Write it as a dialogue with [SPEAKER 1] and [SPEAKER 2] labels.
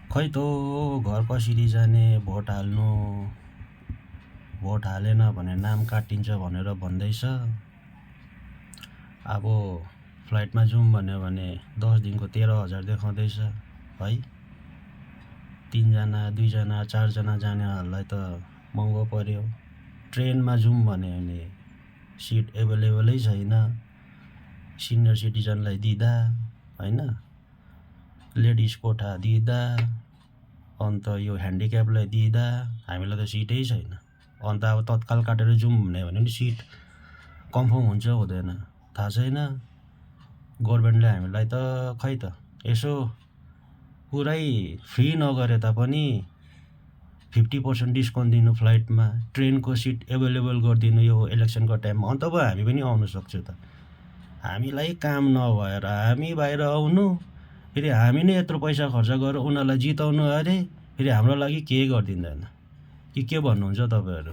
[SPEAKER 1] खै त घर कसरी जाने, भोट हाल्नु, भोट हालेन भने नाम काटिन्छ भनेर भन्दैछ। अब फ्लाइटमा जाउँ भन्यो भने 10 दिनको 13,000 देखाउँदैछ है। 3 जना 2 जना 4 जना जानेहरूलाई त महँगो पर्यो। ट्रेनमा जाउँ भन्यो भने सिट एभाइलेबलै छैन, सिनियर सिटिजनलाई दिँदा होइन, लेडिज कोठा दिँदा, अन्त यो ह्यान्डिक्यापलाई दिँदा हामीलाई त सिटै छैन। अन्त अब तत्काल काटेर जाउँ भन्यो भने पनि सिट कन्फर्म हुन्छ हुँदैन थाहा छैन। गभर्मेन्टले हामीलाई त खै त यसो पुरै फ्री नगरे तापनि 50% डिस्काउन्ट दिनु फ्लाइटमा, ट्रेनको सिट एभाइलेबल गरिदिनु यो इलेक्सनको टाइममा, अन्त पो हामी पनि आउनु सक्छौँ त। हामीलाई काम नभएर हामी बाहिर आउनु, फेरि हामी नै यत्रो पैसा खर्च गरेर उनीहरूलाई जिताउनु अरे, फेरि हाम्रो लागि केही गरिदिँदैन। के भन्नुहुन्छ तपाईँहरू?